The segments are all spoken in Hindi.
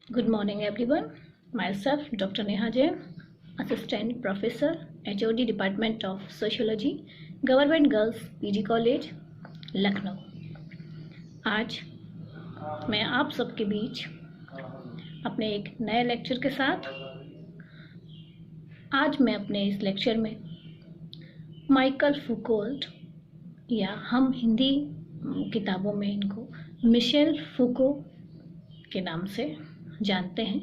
Good morning, everyone. Myself, Dr. Neha Jain, Assistant Professor, HOD Department of Sociology, Government Girls PG College, Lucknow. आज मैं आप सबके बीच अपने एक नए लेक्चर के साथ आज मैं अपने इस लेक्चर में माइकल फूकोल्ट या हम हिंदी किताबों में इनको मिशेल फूको के नाम से जानते हैं,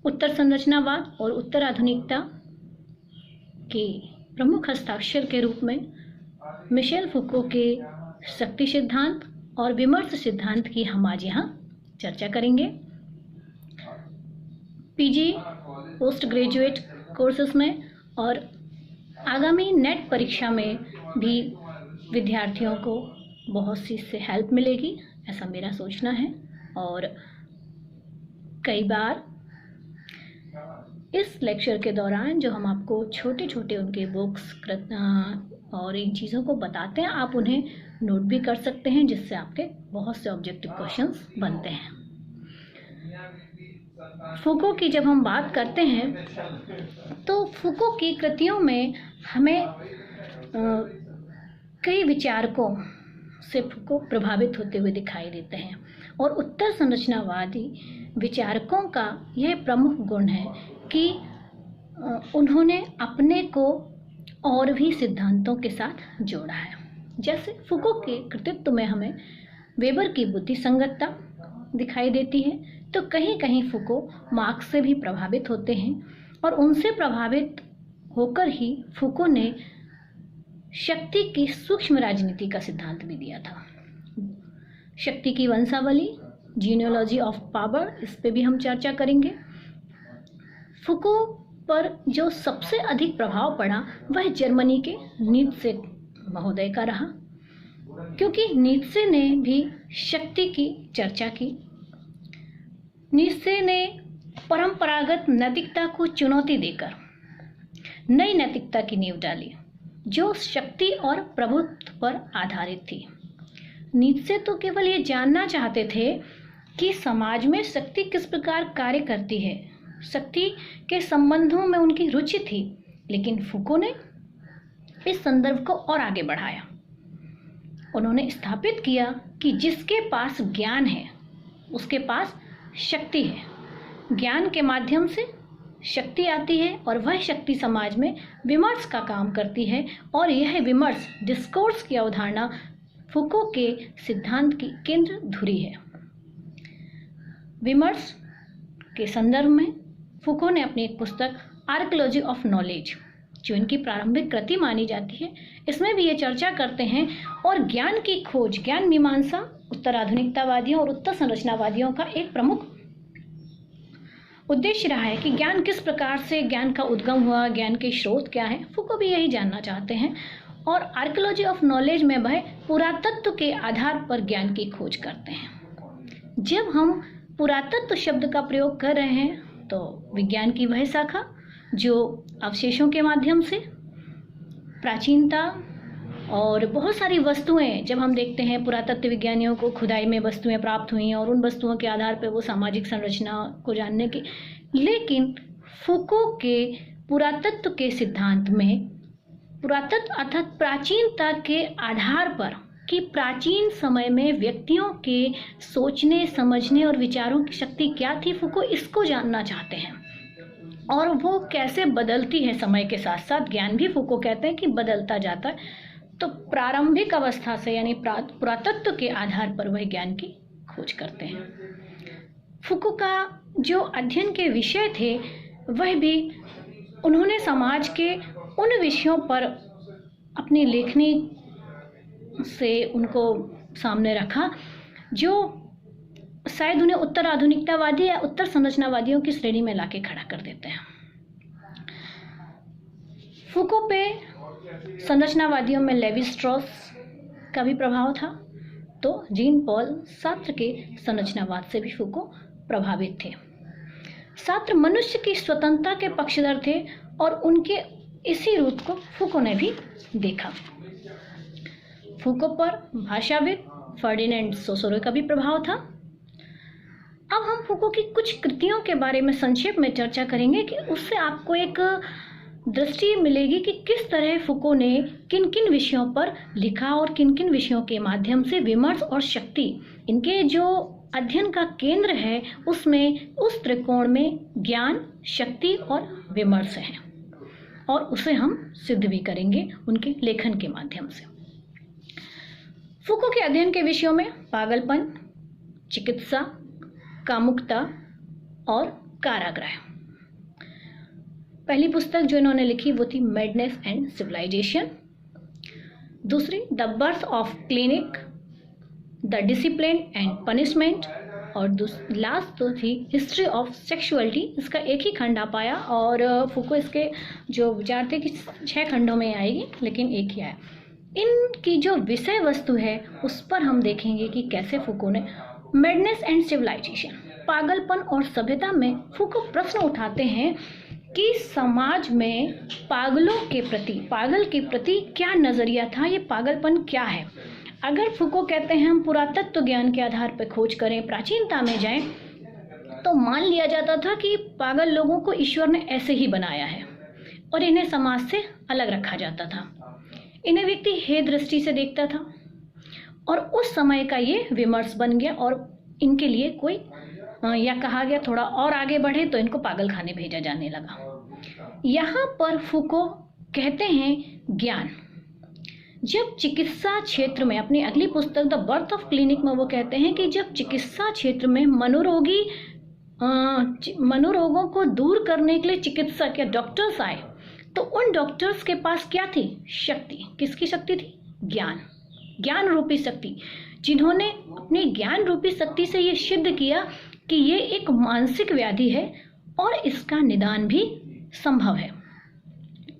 उत्तर संरचनावाद और उत्तर आधुनिकता के प्रमुख हस्ताक्षर के रूप में मिशेल फूको के शक्ति सिद्धांत और विमर्श सिद्धांत की हम आज यहाँ चर्चा करेंगे। पीजी पोस्ट ग्रेजुएट कोर्सेस में और आगामी नेट परीक्षा में भी विद्यार्थियों को बहुत सी इससे हेल्प मिलेगी, ऐसा मेरा सोचना है। और कई बार इस लेक्चर के दौरान जो हम आपको छोटे छोटे उनके बुक्स और इन चीज़ों को बताते हैं, आप उन्हें नोट भी कर सकते हैं, जिससे आपके बहुत से ऑब्जेक्टिव क्वेश्चंस बनते हैं। फूको की जब हम बात करते हैं तो फूको की कृतियों में हमें कई विचारकों से फूको प्रभावित होते हुए दिखाई देते हैं और उत्तर संरचनावादी विचारकों का यह प्रमुख गुण है कि उन्होंने अपने को और भी सिद्धांतों के साथ जोड़ा है। जैसे फूको के कृतित्व में हमें वेबर की बुद्धि संगतता दिखाई देती है, तो कहीं कहीं फूको मार्क्स से भी प्रभावित होते हैं और उनसे प्रभावित होकर ही फूको ने शक्ति की सूक्ष्म राजनीति का सिद्धांत भी दिया था। शक्ति की वंशावली, जीनियोलॉजी ऑफ पावर, इस पे भी हम चर्चा करेंगे। फूको पर जो सबसे अधिक प्रभाव पड़ा वह जर्मनी के नीत्शे महोदय का रहा, क्योंकि नीत्शे ने भी शक्ति की चर्चा की। नीत्शे ने परंपरागत नैतिकता को चुनौती देकर नई नैतिकता की नींव डाली, जो शक्ति और प्रभुत्व पर आधारित थी। नीत्शे तो केवल ये जानना चाहते थे कि समाज में शक्ति किस प्रकार कार्य करती है, शक्ति के संबंधों में उनकी रुचि थी, लेकिन फूको ने इस संदर्भ को और आगे बढ़ाया। उन्होंने स्थापित किया कि जिसके पास ज्ञान है उसके पास शक्ति है। ज्ञान के माध्यम से शक्ति आती है और वह शक्ति समाज में विमर्श का काम करती है, और यह विमर्श डिस्कोर्स की अवधारणा फूको के सिद्धांत की केंद्र धुरी है। विमर्श के संदर्भ में फूको ने अपनी एक पुस्तक आर्कियोलॉजी ऑफ नॉलेज, जो इनकी प्रारंभिक कृति मानी जाती है, इसमें भी ये चर्चा करते हैं और ज्ञान की खोज, ज्ञान मीमांसा उत्तर आधुनिकतावादियों और उत्तर संरचनावादियों का एक प्रमुख उद्देश्य रहा है कि ज्ञान किस प्रकार से, ज्ञान का उद्गम हुआ, ज्ञान के स्रोत क्या है। फूको भी यही जानना चाहते हैं और आर्कियोलॉजी ऑफ नॉलेज में वह पुरातत्व के आधार पर ज्ञान की खोज करते हैं। जब हम पुरातत्व शब्द का प्रयोग कर रहे हैं तो विज्ञान की वह शाखा जो अवशेषों के माध्यम से प्राचीनता और बहुत सारी वस्तुएं, जब हम देखते हैं पुरातत्व विज्ञानियों को खुदाई में वस्तुएं प्राप्त हुई और उन वस्तुओं के आधार पर वो सामाजिक संरचना को जानने की, लेकिन फूको के पुरातत्व के सिद्धांत में पुरातत्व अर्थात प्राचीनता के आधार पर कि प्राचीन समय में व्यक्तियों के सोचने, समझने और विचारों की शक्ति क्या थी, फूको इसको जानना चाहते हैं और वो कैसे बदलती है समय के साथ साथ। ज्ञान भी फूको कहते हैं कि बदलता जाता है, तो प्रारंभिक अवस्था से यानी पुरातत्व के आधार पर वह ज्ञान की खोज करते हैं। फूको का जो अध्ययन के विषय थे वह भी उन्होंने समाज के उन विषयों पर अपनी लेखनी से उनको सामने रखा जो शायद उन्हें उत्तर आधुनिकतावादी या उत्तर संरचनावादियों की श्रेणी में लाके खड़ा कर देते हैं। फूको पे संरचनावादियों में लेवी स्ट्रॉस का भी प्रभाव था, तो जीन पॉल सार्त्र के संरचनावाद से भी फूको प्रभावित थे। सार्त्र मनुष्य की स्वतंत्रता के पक्षधर थे और उनके इसी रूप को फूको ने भी देखा। फूको पर भाषाविद फर्डिनेंड सोसोरो का भी प्रभाव था। अब हम फूको की कुछ कृतियों के बारे में संक्षेप में चर्चा करेंगे कि उससे आपको एक दृष्टि मिलेगी कि किस तरह फूको ने किन किन विषयों पर लिखा और किन किन विषयों के माध्यम से विमर्श और शक्ति, इनके जो अध्ययन का केंद्र है उसमें, उस त्रिकोण में ज्ञान, शक्ति और विमर्श है, और उसे हम सिद्ध भी करेंगे उनके लेखन के माध्यम से। फूको के अध्ययन के विषयों में पागलपन, चिकित्सा, कामुकता और कारागृह। पहली पुस्तक जो इन्होंने लिखी वो थी मैडनेस एंड सिविलाइजेशन। दूसरी the birth of clinic, the discipline and punishment, और लास्ट तो थी हिस्ट्री ऑफ सेक्सुअलिटी। इसका एक ही खंड आ पाया और फूको इसके जो विचार थे कि 6 खंडों में आएगी, लेकिन एक ही आया। इनकी जो विषय वस्तु है उस पर हम देखेंगे कि कैसे फूको ने मैडनेस एंड सिविलाइजेशन, पागलपन और सभ्यता में फूको प्रश्न उठाते हैं कि समाज में पागलों के प्रति, पागल के प्रति क्या नजरिया था, ये पागलपन क्या है। अगर फूको कहते हैं हम पुरातत्व ज्ञान के आधार पर खोज करें, प्राचीनता में जाएं, तो मान लिया जाता था कि पागल लोगों को ईश्वर ने ऐसे ही बनाया है और इन्हें समाज से अलग रखा जाता था। इन्हें व्यक्ति हे दृष्टि से देखता था और उस समय का ये विमर्श बन गया और इनके लिए कोई या कहा गया थोड़ा और आगे बढ़े तो इनको पागल खाने भेजा जाने लगा। यहाँ पर फूको कहते हैं ज्ञान, जब चिकित्सा क्षेत्र में, अपनी अगली पुस्तक द बर्थ ऑफ क्लिनिक में वो कहते हैं कि जब चिकित्सा क्षेत्र में मनोरोगों को दूर करने के लिए चिकित्सक या डॉक्टर्स आए, तो उन डॉक्टर्स के पास क्या थी? शक्ति। किसकी शक्ति थी? ज्ञान, ज्ञान रूपी शक्ति, जिन्होंने अपनी ज्ञान रूपी शक्ति से ये सिद्ध किया कि ये एक मानसिक व्याधि है और इसका निदान भी संभव है।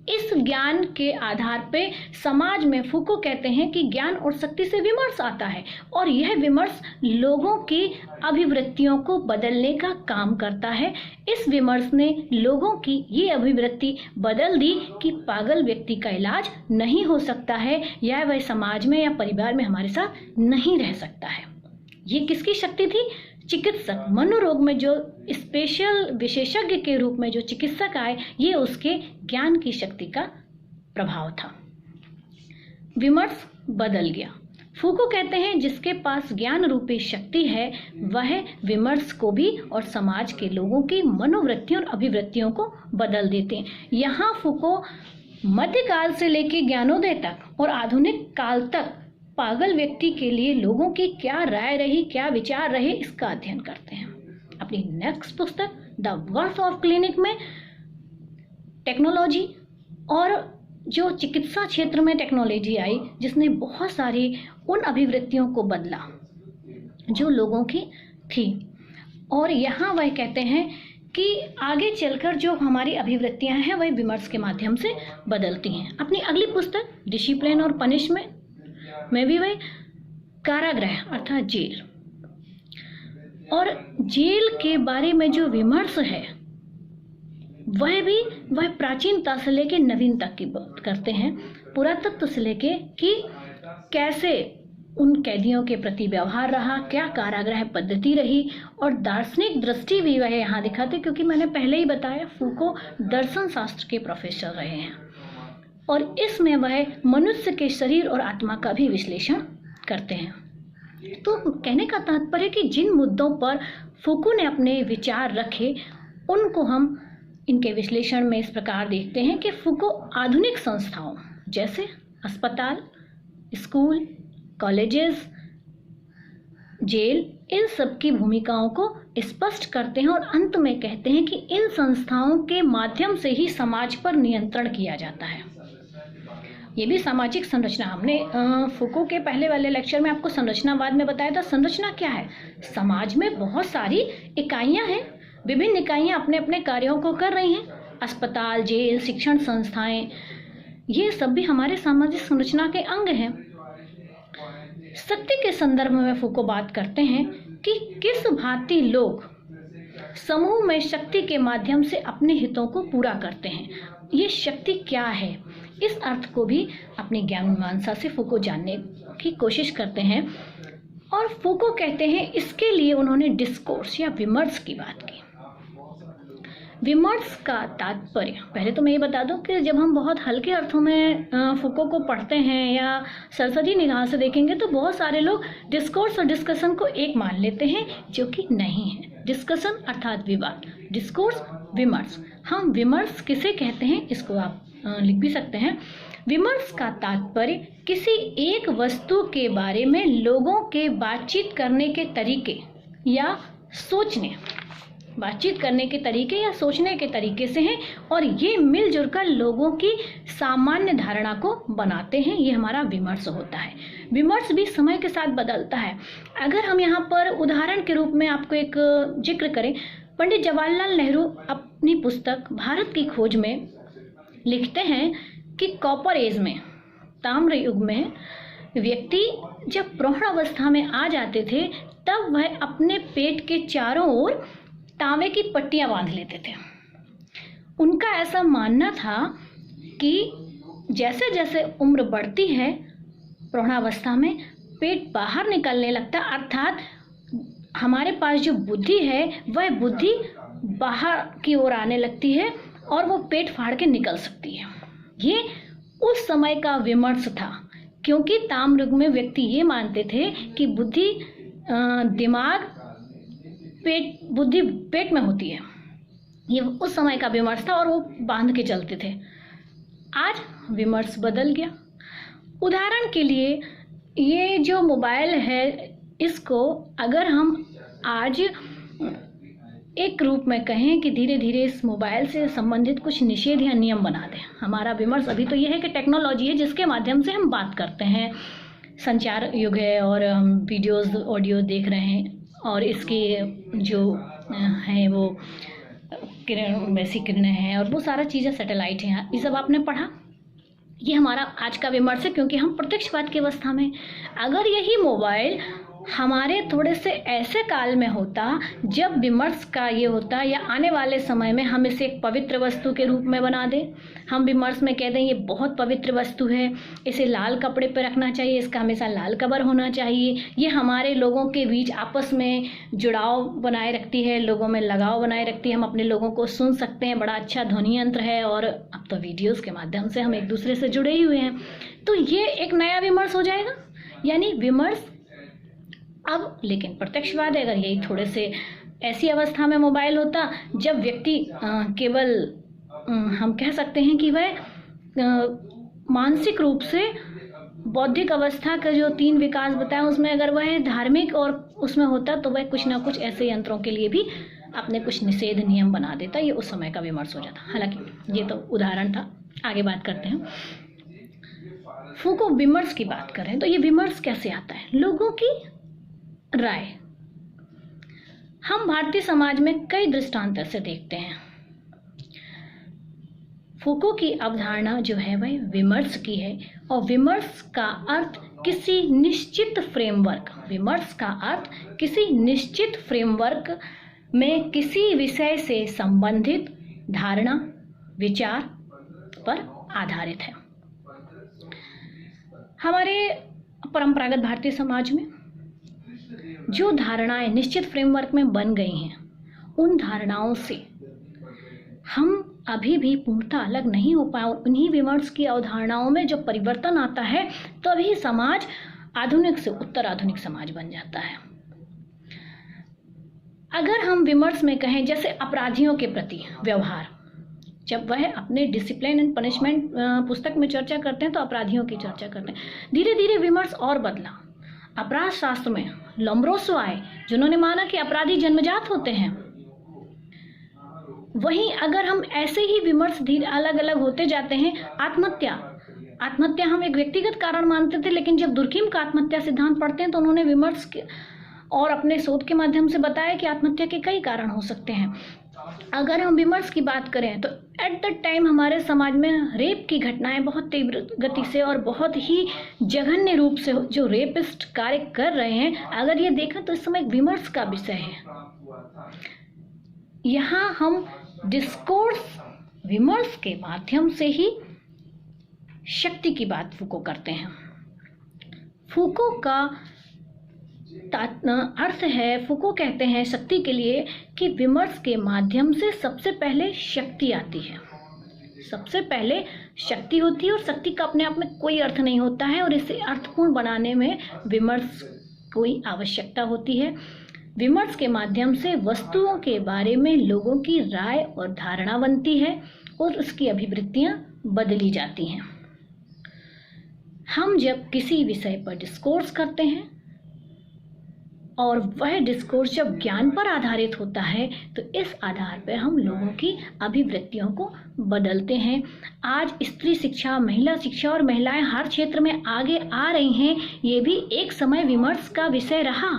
इस ज्ञान के आधार पे समाज में फूको कहते हैं कि ज्ञान और शक्ति से विमर्श आता है और यह विमर्श लोगों की अभिवृत्तियों को बदलने का काम करता है। इस विमर्श ने लोगों की ये अभिवृत्ति बदल दी कि पागल व्यक्ति का इलाज नहीं हो सकता है या वह समाज में या परिवार में हमारे साथ नहीं रह सकता है। ये किसकी शक्ति थी? चिकित्सक, मनोरोग में जो स्पेशल विशेषज्ञ के रूप में जो चिकित्सक आए, ये उसके ज्ञान की शक्ति का प्रभाव था। विमर्श बदल गया। फूको कहते हैं जिसके पास ज्ञान रूपी शक्ति है वह विमर्श को भी और समाज के लोगों की मनोवृत्तियों और अभिवृत्तियों को बदल देते हैं। यहाँ फूको मध्यकाल से लेकर ज्ञानोदय तक और आधुनिक काल तक पागल व्यक्ति के लिए लोगों की क्या राय रही, क्या विचार रहे, इसका अध्ययन करते हैं। अपनी नेक्स्ट पुस्तक द बर्थ ऑफ क्लिनिक में टेक्नोलॉजी और जो चिकित्सा क्षेत्र में टेक्नोलॉजी आई जिसने बहुत सारी उन अभिवृत्तियों को बदला जो लोगों की थी, और यहाँ वह कहते हैं कि आगे चलकर जो हमारी अभिवृत्तियां हैं वह विमर्श के माध्यम से बदलती हैं। अपनी अगली पुस्तक डिसिप्लिन और पनिशमेंट में भी वह कारागृह अर्थात जेल, और जेल के बारे में जो विमर्श है वह प्राचीनता से लेके नवीन तक की बात करते हैं, पुरातत्व से लेके कि कैसे उन कैदियों के प्रति व्यवहार रहा, क्या कारागृह पद्धति रही, और दार्शनिक दृष्टि भी वह यहाँ दिखाते, क्योंकि मैंने पहले ही बताया फूको दर्शन शास्त्र के प्रोफेसर रहे हैं और इसमें वह मनुष्य के शरीर और आत्मा का भी विश्लेषण करते हैं। तो कहने का तात्पर्य कि जिन मुद्दों पर फूको ने अपने विचार रखे उनको हम इनके विश्लेषण में इस प्रकार देखते हैं कि फूको आधुनिक संस्थाओं जैसे अस्पताल, स्कूल, कॉलेजेस, जेल, इन सब की भूमिकाओं को स्पष्ट करते हैं और अंत में कहते हैं कि इन संस्थाओं के माध्यम से ही समाज पर नियंत्रण किया जाता है। ये भी सामाजिक संरचना, हमने फूको के पहले वाले लेक्चर में आपको संरचनावाद में बताया था। संरचना क्या है? समाज में बहुत सारी इकाइयां हैं, विभिन्न इकाइयां अपने अपने कार्यों को कर रही हैं। अस्पताल, जेल, शिक्षण संस्थाएं, ये सब भी हमारे सामाजिक संरचना के अंग हैं। शक्ति के संदर्भ में फूको बात करते हैं कि किस भांति लोग समूह में शक्ति के माध्यम से अपने हितों को पूरा करते हैं, ये शक्ति क्या है, इस अर्थ को भी अपनी ज्ञान मीमांसा से फूको जानने की कोशिश करते हैं। और फूको कहते हैं इसके लिए उन्होंने डिस्कोर्स या विमर्श की बात की। विमर्श का तात्पर्य, पहले तो मैं ये बता दूं कि जब हम बहुत हल्के अर्थों में फूको को पढ़ते हैं या सरसरी निगाह से देखेंगे तो बहुत सारे लोग डिस्कोर्स और डिस्कशन को एक मान लेते हैं, जो कि नहीं है। डिस्कशन अर्थात विवाद, डिस्कोर्स विमर्श। हम विमर्श किसे कहते हैं इसको आप लिख भी सकते हैं। विमर्श का तात्पर्य किसी एक वस्तु के बारे में लोगों के बातचीत करने के तरीके या सोचने के तरीके से हैं और ये मिलजुल कर लोगों की सामान्य धारणा को बनाते हैं। ये हमारा विमर्श होता है। विमर्श भी समय के साथ बदलता है। अगर हम यहाँ पर उदाहरण के रूप में आपको एक जिक्र करें, पंडित जवाहरलाल नेहरू अपनी पुस्तक भारत की खोज में लिखते हैं कि कॉपर एज में, ताम्र युग में, व्यक्ति जब प्रौढ़ अवस्था में आ जाते थे तब वह अपने पेट के चारों ओर तांबे की पट्टियां बांध लेते थे। उनका ऐसा मानना था कि जैसे जैसे उम्र बढ़ती है प्रौढ़ावस्था में पेट बाहर निकलने लगता, अर्थात हमारे पास जो बुद्धि है वह बुद्धि बाहर की ओर आने लगती है और वो पेट फाड़ के निकल सकती है। ये उस समय का विमर्श था, क्योंकि ताम्र युग में व्यक्ति ये मानते थे कि बुद्धि पेट में होती है। ये उस समय का विमर्श था और वो बांध के चलते थे। आज विमर्श बदल गया। उदाहरण के लिए ये जो मोबाइल है, इसको अगर हम आज एक रूप में कहें कि धीरे धीरे इस मोबाइल से संबंधित कुछ निषेध या नियम बना दें। हमारा विमर्श अभी तो ये है कि टेक्नोलॉजी है जिसके माध्यम से हम बात करते हैं, संचार युग है और हम वीडियोस ऑडियो देख रहे हैं और इसके जो है वो वैसी किरणें हैं और वो सारा चीज़ें सैटेलाइट हैं, ये सब आपने पढ़ा। ये हमारा आज का विमर्श है, क्योंकि हम प्रत्यक्षवाद की अवस्था में। अगर यही मोबाइल हमारे थोड़े से ऐसे काल में होता जब विमर्श का ये होता, या आने वाले समय में हम इसे एक पवित्र वस्तु के रूप में बना दें, हम विमर्श में कह दें ये बहुत पवित्र वस्तु है, इसे लाल कपड़े पर रखना चाहिए, इसका हमेशा लाल कवर होना चाहिए, ये हमारे लोगों के बीच आपस में जुड़ाव बनाए रखती है, लोगों में लगाव बनाए रखती है, हम अपने लोगों को सुन सकते हैं, बड़ा अच्छा ध्वनि यंत्र है और अब तो वीडियोज़ के माध्यम से हम एक दूसरे से जुड़े ही हुए हैं। तो ये एक नया विमर्श हो जाएगा। यानी विमर्श अब लेकिन प्रत्यक्षवाद है। अगर यही थोड़े से ऐसी अवस्था में मोबाइल होता जब व्यक्ति केवल हम कह सकते हैं कि वह मानसिक रूप से बौद्धिक अवस्था का जो 3 विकास बताया उसमें अगर वह धार्मिक और उसमें होता तो वह कुछ ना कुछ ऐसे यंत्रों के लिए भी अपने कुछ निषेध नियम बना देता। ये उस समय का विमर्श हो जाता। हालांकि ये तो उदाहरण था, आगे बात करते हैं। फूको विमर्श की बात करें तो ये विमर्श कैसे आता है? लोगों की राय। हम भारतीय समाज में कई दृष्टांत से देखते हैं। फूको की अवधारणा जो है वह विमर्श की है और विमर्श का अर्थ किसी निश्चित फ्रेमवर्क में किसी विषय से संबंधित धारणा विचार पर आधारित है। हमारे परंपरागत भारतीय समाज में जो धारणाएं निश्चित फ्रेमवर्क में बन गई हैं, उन धारणाओं से हम अभी भी पूर्णतः अलग नहीं हो पाए और उन्हीं विमर्श की अवधारणाओं में जो परिवर्तन आता है तभी समाज आधुनिक से उत्तर आधुनिक समाज बन जाता है। अगर हम विमर्श में कहें जैसे अपराधियों के प्रति व्यवहार, जब वह अपने डिसिप्लिन एंड पनिशमेंट पुस्तक में चर्चा करते हैं तो अपराधियों की चर्चा करते हैं। धीरे धीरे विमर्श और बदला। अपराध शास्त्र में लोम्ब्रोसो आए जिन्होंने माना कि अपराधी जन्मजात होते हैं। वहीं अगर हम ऐसे ही विमर्श धीरे अलग अलग होते जाते हैं, आत्महत्या हम एक व्यक्तिगत कारण मानते थे, लेकिन जब दुर्कीम का आत्महत्या सिद्धांत पढ़ते हैं तो उन्होंने विमर्श और अपने शोध के माध्यम से बताया कि आत्महत्या के कई कारण हो सकते हैं। अगर हम विमर्श की बात करें तो एट द टाइम हमारे समाज में रेप की घटनाएं बहुत तीव्र गति से और बहुत ही जघन्य रूप से जो रेपिस्ट कार्य कर रहे हैं, अगर ये देखें तो इस समय एक विमर्श का विषय है। यहाँ हम डिस्कोर्स विमर्श के माध्यम से ही शक्ति की बात फूको करते हैं। फूको का अर्थ है, फुको कहते हैं शक्ति के लिए कि विमर्श के माध्यम से सबसे पहले शक्ति आती है। सबसे पहले शक्ति होती है और शक्ति का अपने आप में कोई अर्थ नहीं होता है और इसे अर्थपूर्ण बनाने में विमर्श कोई आवश्यकता होती है। विमर्श के माध्यम से वस्तुओं के बारे में लोगों की राय और धारणा बनती है और उसकी अभिवृत्तियां बदली जाती हैं। हम जब किसी विषय पर डिस्कोर्स करते हैं और वह डिस्कोर्स जब ज्ञान पर आधारित होता है तो इस आधार पर हम लोगों की अभिवृत्तियों को बदलते हैं। आज स्त्री शिक्षा, महिला शिक्षा और महिलाएं हर क्षेत्र में आगे आ रही हैं। ये भी एक समय विमर्श का विषय रहा।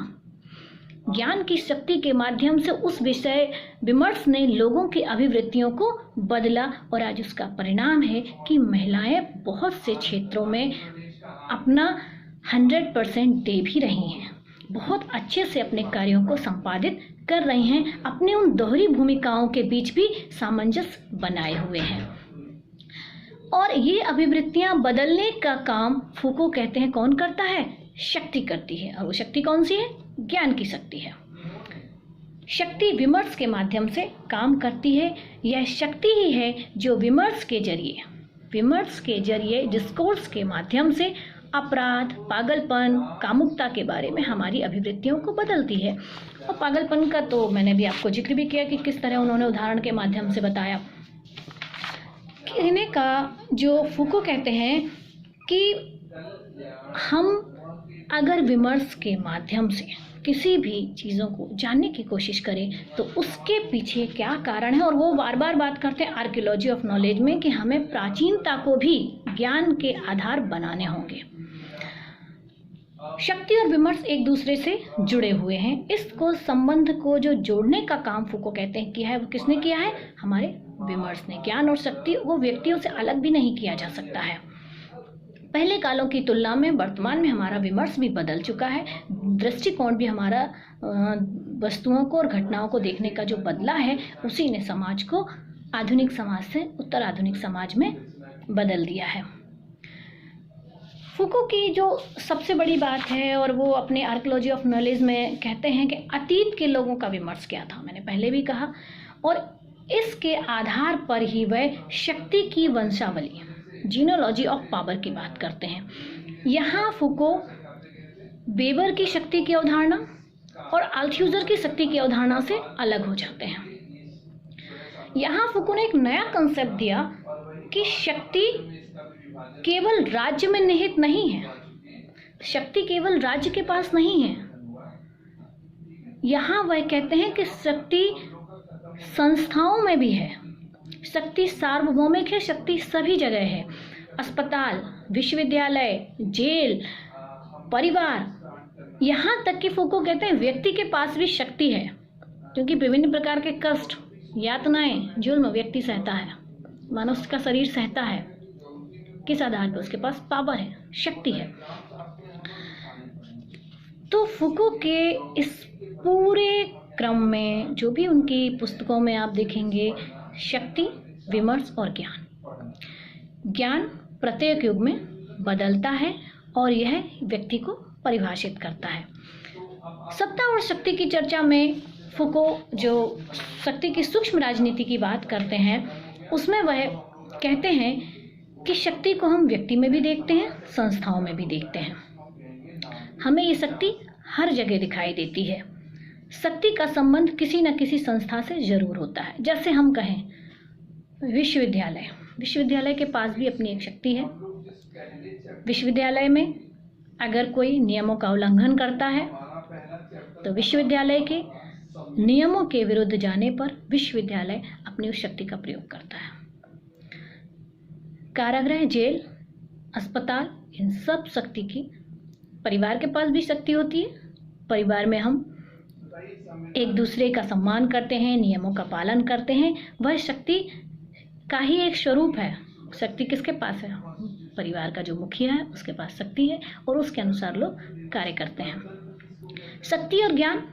ज्ञान की शक्ति के माध्यम से उस विषय विमर्श ने लोगों की अभिवृत्तियों को बदला और आज उसका परिणाम है कि महिलाएं बहुत से क्षेत्रों में अपना 100% दे भी रही हैं, बहुत अच्छे से अपने कार्यों को संपादित कर रही हैं, अपने उन दोहरी भूमिकाओं के बीच भी सामंजस्य बनाए हुए हैं। और ये अभिवृत्तियां बदलने का काम फूको कहते हैं कौन करता है? शक्ति करती है। और वो शक्ति कौन सी है? ज्ञान की शक्ति है। शक्ति विमर्श के माध्यम से काम करती है। यह शक्ति ही है जो विमर्श के जरिए डिस्कोर्स के माध्यम से अपराध, पागलपन, कामुकता के बारे में हमारी अभिवृत्तियों को बदलती है। और पागलपन का तो मैंने भी आपको जिक्र भी किया कि किस तरह उन्होंने उदाहरण के माध्यम से बताया। कहने का जो फूको कहते हैं कि हम अगर विमर्श के माध्यम से किसी भी चीज़ों को जानने की कोशिश करें तो उसके पीछे क्या कारण है, और वो बार बार बात करते हैं आर्कियोलॉजी ऑफ नॉलेज में कि हमें प्राचीनता को भी ज्ञान के आधार बनाने होंगे। शक्ति और विमर्श एक दूसरे से जुड़े हुए हैं। इसको संबंध को जो जोड़ने का काम फूको कहते हैं किया है, वो किसने किया है? हमारे विमर्श ने। ज्ञान और शक्ति को व्यक्तियों से अलग भी नहीं किया जा सकता है। पहले कालों की तुलना में वर्तमान में हमारा विमर्श भी बदल चुका है। दृष्टिकोण भी हमारा वस्तुओं को और घटनाओं को देखने का जो बदला है, उसी ने समाज को आधुनिक समाज से उत्तर आधुनिक समाज में बदल दिया है। फूको की जो सबसे बड़ी बात है, और वो अपने आर्कियोलॉजी ऑफ नॉलेज में कहते हैं कि अतीत के लोगों का विमर्श क्या था, मैंने पहले भी कहा, और इसके आधार पर ही वह शक्ति की वंशावली, जीनोलॉजी ऑफ पावर की बात करते हैं। यहाँ फूको वेबर की शक्ति की अवधारणा और अल्थ्यूजर की शक्ति की अवधारणा से अलग हो जाते हैं। यहाँ फूको ने एक नया कंसेप्ट दिया कि शक्ति केवल राज्य में निहित नहीं है, शक्ति केवल राज्य के पास नहीं है। यहाँ वह कहते हैं कि शक्ति संस्थाओं में भी है, शक्ति सार्वभौमिक है, शक्ति सभी जगह है। अस्पताल, विश्वविद्यालय, जेल, परिवार, यहाँ तक कि फूको कहते हैं व्यक्ति के पास भी शक्ति है, क्योंकि विभिन्न प्रकार के कष्ट, यातनाएं, जुल्म व्यक्ति सहता है, मनुष्य का शरीर सहता है। किस आधार पर? उसके पास पावर है, शक्ति है। तो फूको के इस पूरे क्रम में जो भी उनकी पुस्तकों में आप देखेंगे, शक्ति, विमर्श और ज्ञान प्रत्येक युग में बदलता है और यह व्यक्ति को परिभाषित करता है। सत्ता और शक्ति की चर्चा में फूको जो शक्ति की सूक्ष्म राजनीति की बात करते हैं, उसमें वह कहते हैं कि शक्ति को हम व्यक्ति में भी देखते हैं, संस्थाओं में भी देखते हैं। हमें ये शक्ति हर जगह दिखाई देती है। शक्ति का संबंध किसी न किसी संस्था से जरूर होता है। जैसे हम कहें विश्वविद्यालय के पास भी अपनी एक शक्ति है। विश्वविद्यालय में अगर कोई नियमों का उल्लंघन करता है तो विश्वविद्यालय के नियमों के विरुद्ध जाने पर विश्वविद्यालय अपनी उस शक्ति का प्रयोग करता है। कारागृह, जेल, अस्पताल, इन सब शक्ति की, परिवार के पास भी शक्ति होती है। परिवार में हम एक दूसरे का सम्मान करते हैं, नियमों का पालन करते हैं, वह शक्ति का ही एक स्वरूप है। शक्ति किसके पास है? परिवार का जो मुखिया है उसके पास शक्ति है और उसके अनुसार लोग कार्य करते हैं। शक्ति और ज्ञान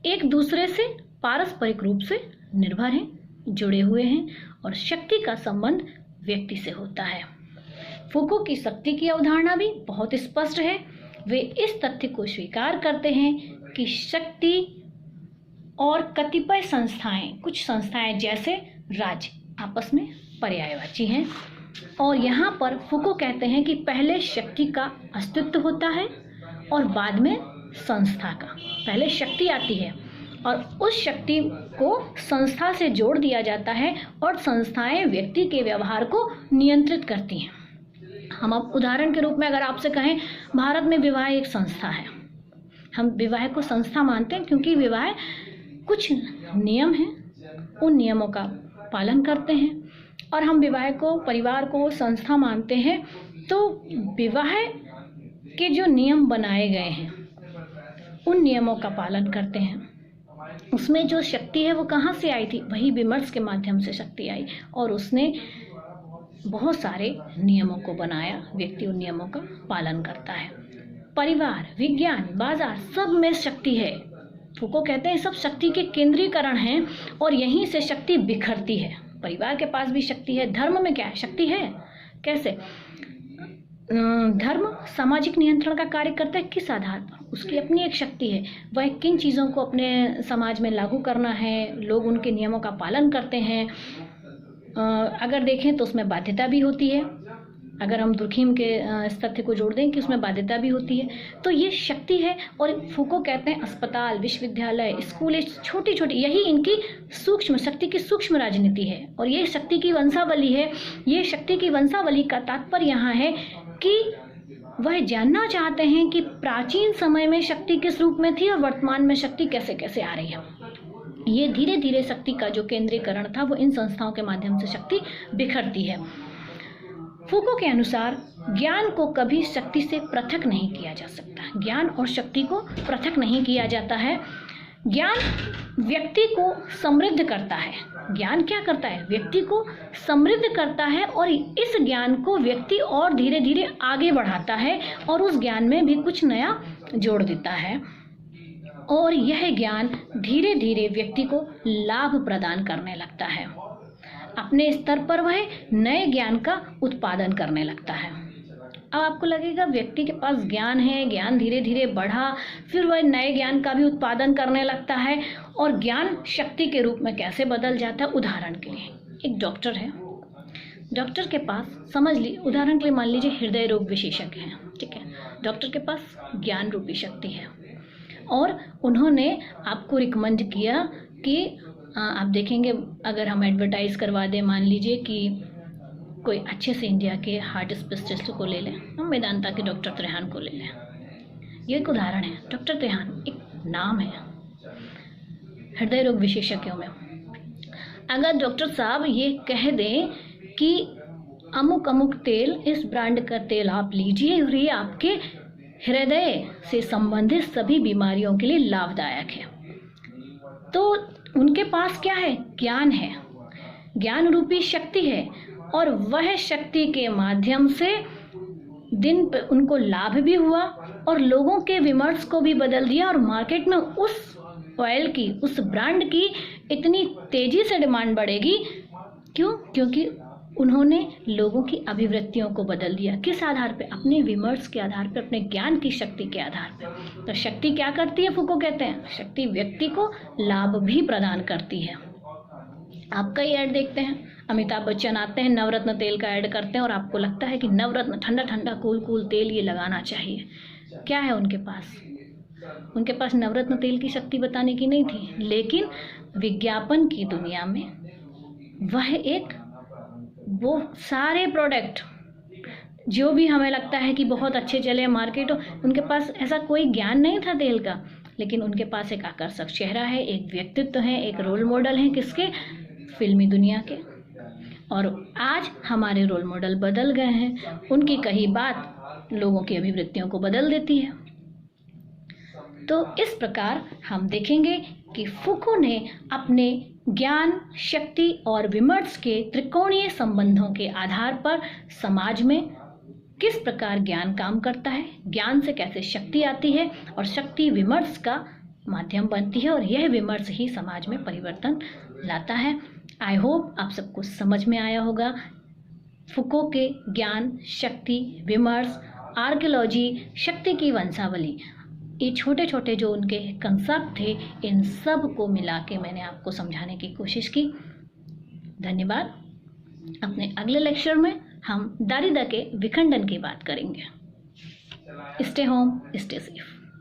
एक दूसरे से पारस्परिक रूप से निर्भर हैं, जुड़े हुए हैं, और शक्ति का संबंध व्यक्ति से होता है। फूको की शक्ति की अवधारणा भी बहुत स्पष्ट है। वे इस तथ्य को स्वीकार करते हैं कि शक्ति और कतिपय संस्थाएं, कुछ संस्थाएं जैसे राज्य आपस में पर्यायवाची हैं। और यहाँ पर फुको कहते हैं कि पहले शक्ति का अस्तित्व होता है और बाद में संस्था का। पहले शक्ति आती है और उस शक्ति को संस्था से जोड़ दिया जाता है और संस्थाएं व्यक्ति के व्यवहार को नियंत्रित करती हैं। हम अब उदाहरण के रूप में अगर आपसे कहें, भारत में विवाह एक संस्था है। हम विवाह को संस्था मानते हैं क्योंकि विवाह कुछ नियम हैं, उन नियमों का पालन करते हैं और हम विवाह को, परिवार को संस्था मानते हैं। तो विवाह के जो नियम बनाए गए हैं उन नियमों का पालन करते हैं। उसमें जो शक्ति है वो कहाँ से आई थी? वही विमर्श के माध्यम से शक्ति आई और उसने बहुत सारे नियमों को बनाया। व्यक्ति उन नियमों का पालन करता है। परिवार, विज्ञान, बाजार, सब में शक्ति है। फुको कहते हैं सब शक्ति के केंद्रीकरण हैं और यहीं से शक्ति बिखरती है। परिवार के पास भी शक्ति है। धर्म में क्या है? शक्ति है। कैसे? धर्म सामाजिक नियंत्रण का कार्य करता है। किस आधार पर? उसकी अपनी एक शक्ति है। वह किन चीज़ों को अपने समाज में लागू करना है, लोग उनके नियमों का पालन करते हैं। अगर देखें तो उसमें बाध्यता भी होती है। अगर हम दुर्खीम के इस तथ्य को जोड़ दें कि उसमें बाध्यता भी होती है, तो ये शक्ति है। और फुको कहते हैं अस्पताल, विश्वविद्यालय, स्कूल, छोटी छोटी, यही इनकी सूक्ष्म शक्ति की सूक्ष्म राजनीति है और ये शक्ति की वंशावली है। ये शक्ति की वंशावली का तात्पर्य यहाँ है कि वह जानना चाहते हैं कि प्राचीन समय में शक्ति किस रूप में थी और वर्तमान में शक्ति कैसे कैसे आ रही है। ये धीरे धीरे शक्ति का जो केंद्रीकरण था वो इन संस्थाओं के माध्यम से शक्ति बिखरती है। फुको के अनुसार ज्ञान को कभी शक्ति से पृथक नहीं किया जा सकता। ज्ञान और शक्ति को पृथक नहीं किया जाता है। ज्ञान व्यक्ति को समृद्ध करता है। ज्ञान क्या करता है? व्यक्ति को समृद्ध करता है और इस ज्ञान को व्यक्ति और धीरे धीरे आगे बढ़ाता है और उस ज्ञान में भी कुछ नया जोड़ देता है और यह ज्ञान धीरे धीरे व्यक्ति को लाभ प्रदान करने लगता है। अपने स्तर पर वह नए ज्ञान का उत्पादन करने लगता है। अब आपको लगेगा व्यक्ति के पास ज्ञान है, ज्ञान धीरे धीरे बढ़ा, फिर वह नए ज्ञान का भी उत्पादन करने लगता है और ज्ञान शक्ति के रूप में कैसे बदल जाता है। उदाहरण के लिए एक डॉक्टर है, डॉक्टर के पास समझ ली, उदाहरण के लिए मान लीजिए हृदय रोग विशेषज्ञ हैं, ठीक है। डॉक्टर के पास ज्ञान रूपी शक्ति है और उन्होंने आपको रिकमेंड किया कि आप देखेंगे अगर हम एडवर्टाइज़ करवा दें, मान लीजिए कि कोई अच्छे से इंडिया के हार्ट स्पेशलिस्ट को ले लें, हम मेदांता के डॉक्टर त्रेहान को ले लें। ये एक उदाहरण है। डॉक्टर त्रेहान एक नाम है हृदय रोग विशेषज्ञों में। अगर डॉक्टर साहब ये कह दें कि अमुक अमुक तेल, इस ब्रांड का तेल आप लीजिए और ये आपके हृदय से संबंधित सभी बीमारियों के लिए लाभदायक है, तो उनके पास क्या है? ज्ञान है, ज्ञान रूपी शक्ति है और वह शक्ति के माध्यम से दिन पे उनको लाभ भी हुआ और लोगों के विमर्श को भी बदल दिया और मार्केट में उस ऑयल की, उस ब्रांड की इतनी तेजी से डिमांड बढ़ेगी। क्यों? क्योंकि उन्होंने लोगों की अभिवृत्तियों को बदल दिया। किस आधार पे? अपने विमर्श के आधार पे, अपने ज्ञान की शक्ति के आधार पे। तो शक्ति क्या करती है? फुको कहते हैं शक्ति व्यक्ति को लाभ भी प्रदान करती है। आप कई ऐड देखते हैं, अमिताभ बच्चन आते हैं, नवरत्न तेल का ऐड करते हैं और आपको लगता है कि नवरत्न ठंडा ठंडा कूल कूल तेल ये लगाना चाहिए। क्या है उनके पास? उनके पास नवरत्न तेल की शक्ति बताने की नहीं थी, लेकिन विज्ञापन की दुनिया में वह एक, वो सारे प्रोडक्ट जो भी हमें लगता है कि बहुत अच्छे चले मार्केट, उनके पास ऐसा कोई ज्ञान नहीं था तेल का, लेकिन उनके पास एक आकर्षक चेहरा है, एक व्यक्तित्व है, एक रोल मॉडल है। किसके? फिल्मी दुनिया के। और आज हमारे रोल मॉडल बदल गए हैं, उनकी कही बात लोगों की अभिवृत्तियों को बदल देती है। तो इस प्रकार हम देखेंगे कि फुको ने अपने ज्ञान, शक्ति और विमर्श के त्रिकोणीय संबंधों के आधार पर समाज में किस प्रकार ज्ञान काम करता है, ज्ञान से कैसे शक्ति आती है और शक्ति विमर्श का माध्यम बनती है और यह विमर्श ही समाज में परिवर्तन लाता है। आई होप आप सबको समझ में आया होगा फुको के ज्ञान, शक्ति, विमर्श आर्कियोलॉजी, शक्ति की वंशावली, ये छोटे छोटे जो उनके कंसेप्ट थे, इन सब को मिला के मैंने आपको समझाने की कोशिश की। धन्यवाद। अपने अगले लेक्चर में हम दारिदा के विखंडन की बात करेंगे। Stay home, stay safe.